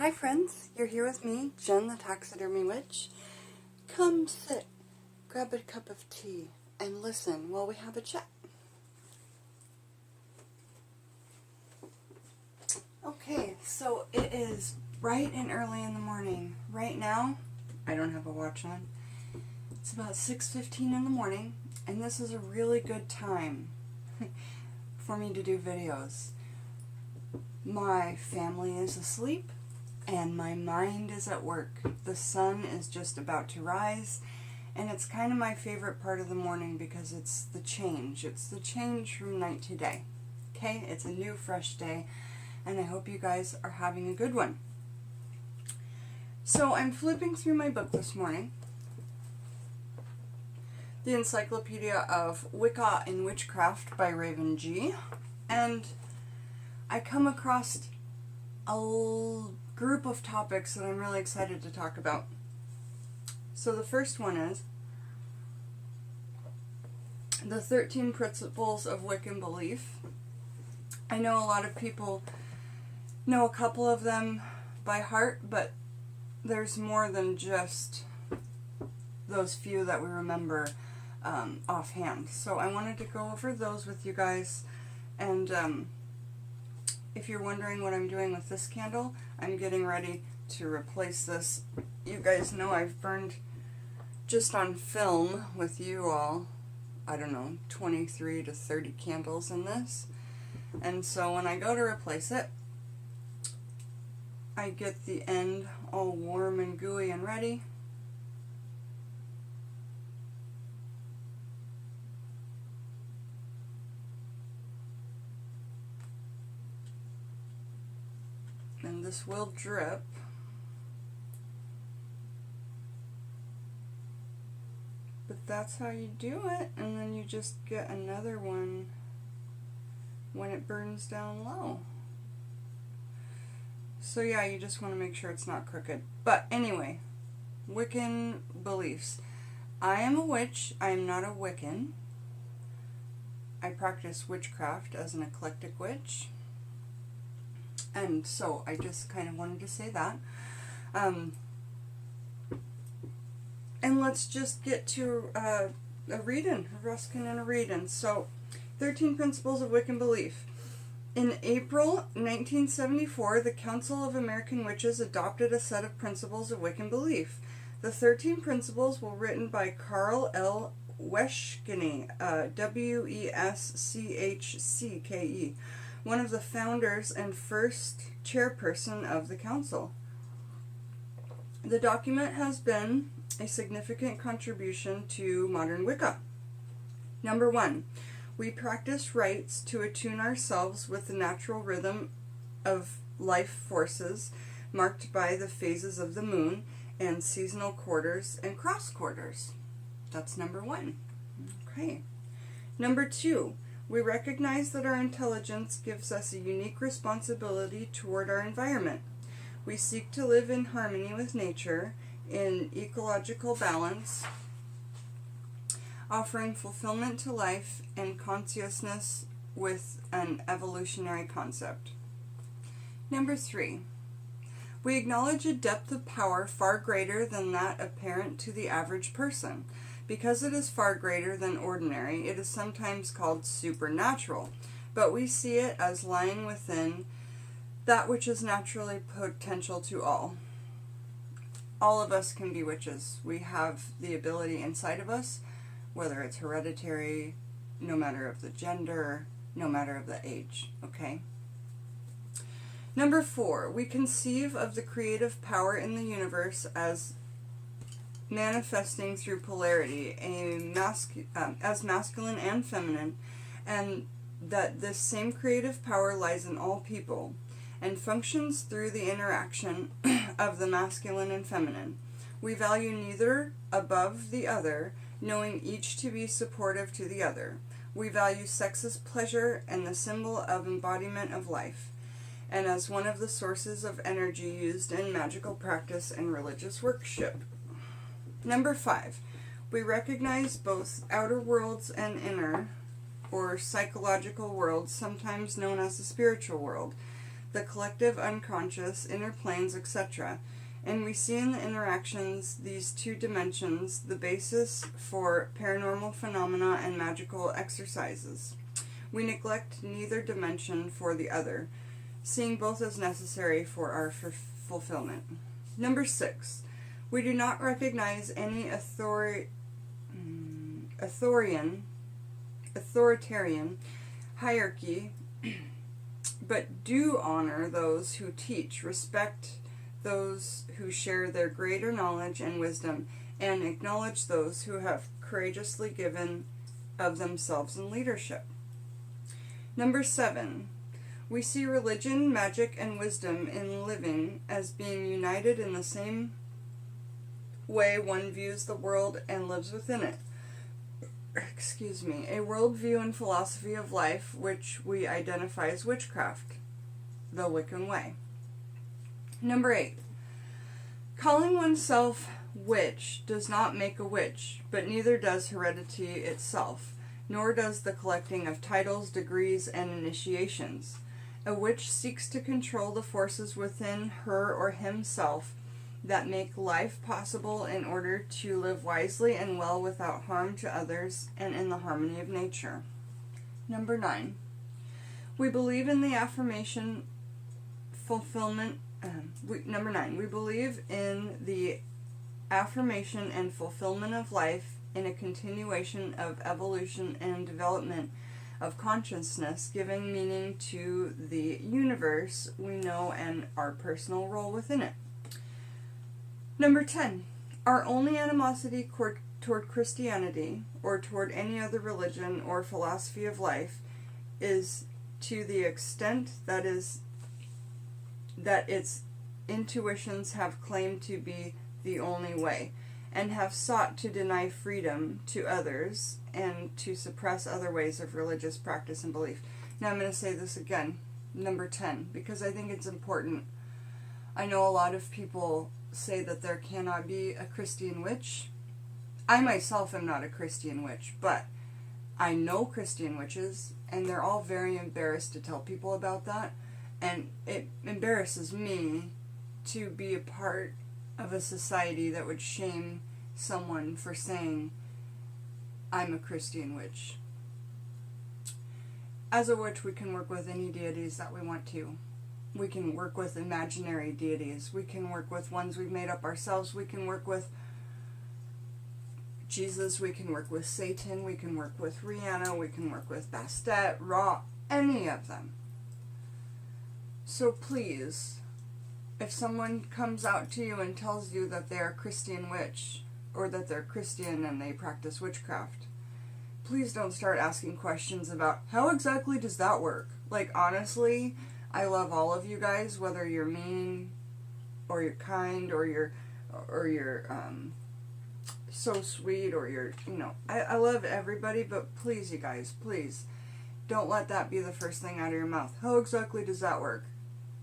Hi friends, you're here with me, Jen the Taxidermy Witch. Come sit, grab a cup of tea, and listen while we have a chat. Okay, so it is bright and early in the morning. Right now, I don't have a watch on. It's about 6:15 in the morning, and this is a really good time for me to do videos. My family is asleep, and my mind is at work. The sun is just about to rise, and it's kind of my favorite part of the morning because it's the change. It's the change from night to day. Okay? It's a new, fresh day, and I hope you guys are having a good one. So I'm flipping through my book this morning, the Encyclopedia of Wicca and Witchcraft by Raven G, and I come across a group of topics that I'm really excited to talk about. So the first one is the 13 principles of Wiccan belief. I know a lot of people know a couple of them by heart, but there's more than just those few that we remember offhand. So I wanted to go over those with you guys, and if you're wondering what I'm doing with this candle, I'm getting ready to replace this. You guys know I've burned, just on film with you all, I don't know, 23 to 30 candles in this. And so when I go to replace it, I get the end all warm and gooey and ready. And this will drip. But that's how you do it, and then you just get another one when it burns down low. So yeah, you just want to make sure it's not crooked. But anyway, Wiccan beliefs. I am a witch. I am not a Wiccan. I practice witchcraft as an eclectic witch. And so I just kind of wanted to say that. And let's just get to a reading, a Ruskin and a reading. So, 13 Principles of Wiccan Belief. In April 1974, the Council of American Witches adopted a set of principles of Wiccan belief. The 13 principles were written by Carl L. Weschke, W-E-S-C-H-C-K-E, one of the founders and first chairperson of the council. The document has been a significant contribution to modern Wicca. Number 1, we practice rites to attune ourselves with the natural rhythm of life forces marked by the phases of the moon and seasonal quarters and cross quarters. That's number 1. Okay. Number 2, we recognize that our intelligence gives us a unique responsibility toward our environment. We seek to live in harmony with nature, in ecological balance, offering fulfillment to life and consciousness with an evolutionary concept. Number 3, we acknowledge a depth of power far greater than that apparent to the average person. Because it is far greater than ordinary, it is sometimes called supernatural, but we see it as lying within that which is naturally potential to all. All of us can be witches. We have the ability inside of us, whether it's hereditary, no matter of the gender, no matter of the age, okay? Number 4, we conceive of the creative power in the universe as manifesting through polarity, as masculine and feminine, and that this same creative power lies in all people and functions through the interaction of the masculine and feminine. We value neither above the other, knowing each to be supportive to the other. We value sex as pleasure and the symbol of embodiment of life, and as one of the sources of energy used in magical practice and religious worship. Number 5, we recognize both outer worlds and inner, or psychological worlds, sometimes known as the spiritual world. the collective unconscious, inner planes, etc. And we see in the interactions these two dimensions the basis for paranormal phenomena and magical exercises. We neglect neither dimension for the other, seeing both as necessary for our fulfillment. Number 6, we do not recognize any authoritarian hierarchy, but do honor those who teach, respect those who share their greater knowledge and wisdom, and acknowledge those who have courageously given of themselves in leadership. Number 7, we see religion, magic, and wisdom in living as being united in the same way one views the world and lives within it. A worldview and philosophy of life which we identify as witchcraft, the Wiccan way. Number 8, calling oneself witch does not make a witch, but neither does heredity itself, nor does the collecting of titles, degrees, and initiations. A witch seeks to control the forces within her or himself that make life possible in order to live wisely and well without harm to others and in the harmony of nature. Number 9, we believe in the affirmation fulfillment. We believe in the affirmation and fulfillment of life in a continuation of evolution and development of consciousness, giving meaning to the universe we know and our personal role within it. Number 10, our only animosity toward Christianity or toward any other religion or philosophy of life is to the extent that its intuitions have claimed to be the only way, and have sought to deny freedom to others and to suppress other ways of religious practice and belief. Now I'm going to say this again, number 10, because I think it's important. I know a lot of people say that there cannot be a Christian witch. I myself am not a Christian witch, but I know Christian witches, and they're all very embarrassed to tell people about that. And it embarrasses me to be a part of a society that would shame someone for saying, I'm a Christian witch. As a witch, we can work with any deities that we want to. We can work with imaginary deities. We can work with ones we've made up ourselves. We can work with Jesus. We can work with Satan. We can work with Rihanna. We can work with Bastet, Ra, any of them. So please, if someone comes out to you and tells you that they're a Christian witch, or that they're Christian and they practice witchcraft, please don't start asking questions about how exactly does that work. Like, honestly, I love all of you guys, whether you're mean or you're kind or you're so sweet or you're, I love everybody, but please, you guys, please don't let that be the first thing out of your mouth. How exactly does that work?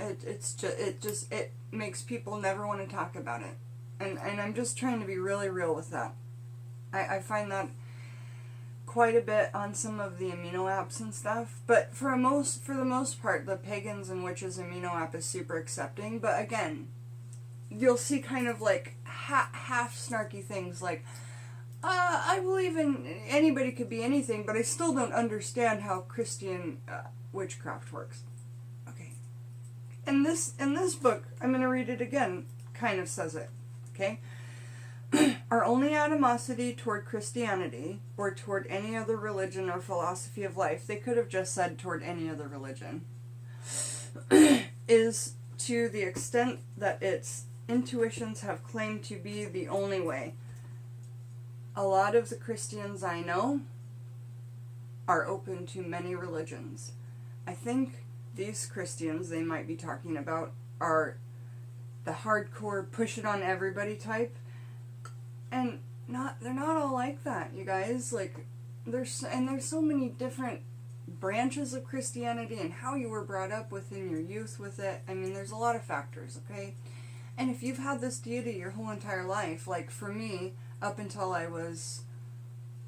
It makes people never want to talk about it. And I'm just trying to be really real with that. I find that quite a bit on some of the amino apps and stuff, but for the most part, the pagans and witches amino app is super accepting. But again, you'll see kind of like half snarky things like, I believe in anybody could be anything, but I still don't understand how Christian witchcraft works. Okay, in this book, I'm going to read it again, kind of says it. Okay. Our only animosity toward Christianity or toward any other religion or philosophy of life, they could have just said toward any other religion, is to the extent that its intuitions have claimed to be the only way. A lot of the Christians I know are open to many religions. I think these Christians they might be talking about are the hardcore push it on everybody type. And they're not all like that, you guys. Like, there's so many different branches of Christianity and how you were brought up within your youth with it. I mean, there's a lot of factors, okay? And if you've had this deity your whole entire life, like for me, up until I was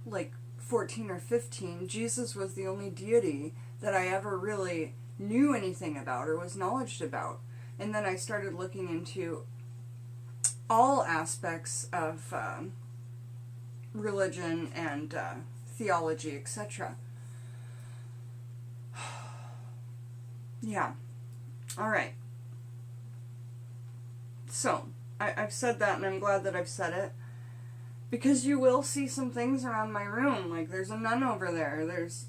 like 14 or 15, Jesus was the only deity that I ever really knew anything about or was knowledgeable about. And then I started looking into all aspects of religion and theology, etc. Yeah. Alright. So, I've said that, and I'm glad that I've said it. Because you will see some things around my room. Like, there's a nun over there. There's,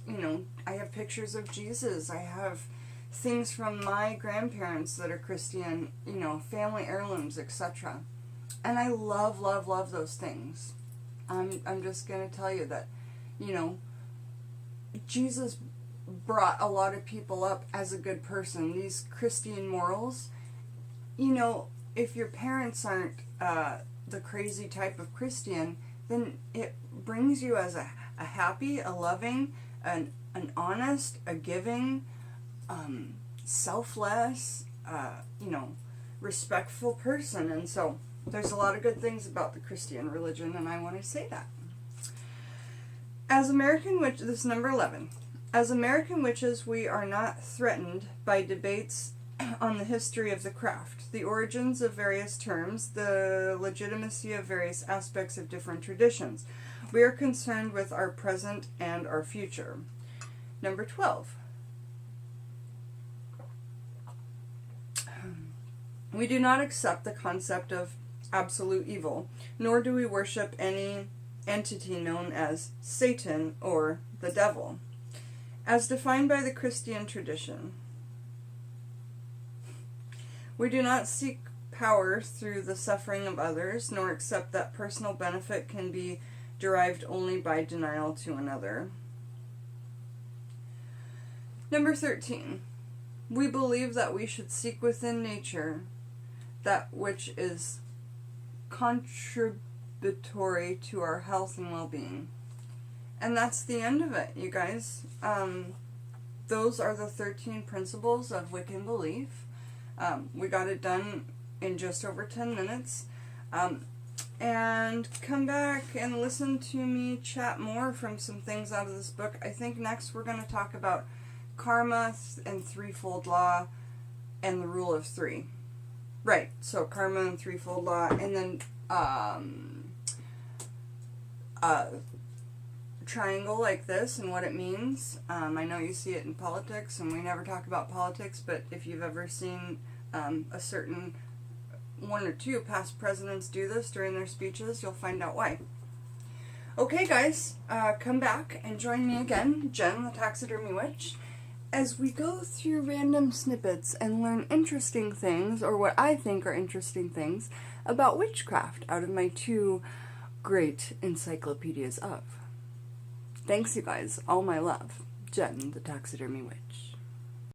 I have pictures of Jesus. I have things from my grandparents that are Christian, family heirlooms, etc. And I love, love, love those things. I'm just going to tell you that, Jesus brought a lot of people up as a good person. These Christian morals, if your parents aren't the crazy type of Christian, then it brings you as a happy, a loving, an honest, a giving, selfless, respectful person. And so there's a lot of good things about the Christian religion, and I want to say that. As American witches, this is number 11. As American witches, we are not threatened by debates on the history of the craft, the origins of various terms, the legitimacy of various aspects of different traditions. We are concerned with our present and our future. Number 12. We do not accept the concept of absolute evil, nor do we worship any entity known as Satan or the devil, as defined by the Christian tradition. We do not seek power through the suffering of others, nor accept that personal benefit can be derived only by denial to another. Number 13. We believe that we should seek within nature that which is contributory to our health and well-being. And that's the end of it, you guys. Those are the 13 principles of Wiccan belief. We got it done in just over 10 minutes. And come back and listen to me chat more from some things out of this book. I think next we're going to talk about karma and threefold law and the rule of three. Right, so karma and threefold law, and then triangle like this and what it means. I know you see it in politics, and we never talk about politics, but if you've ever seen a certain one or two past presidents do this during their speeches, you'll find out why. Okay, guys, come back and join me again, Jen, the Taxidermy Witch, as we go through random snippets and learn interesting things, or what I think are interesting things, about witchcraft out of my 2 great encyclopedias of. Thanks, you guys. All my love. Jen, the Taxidermy Witch.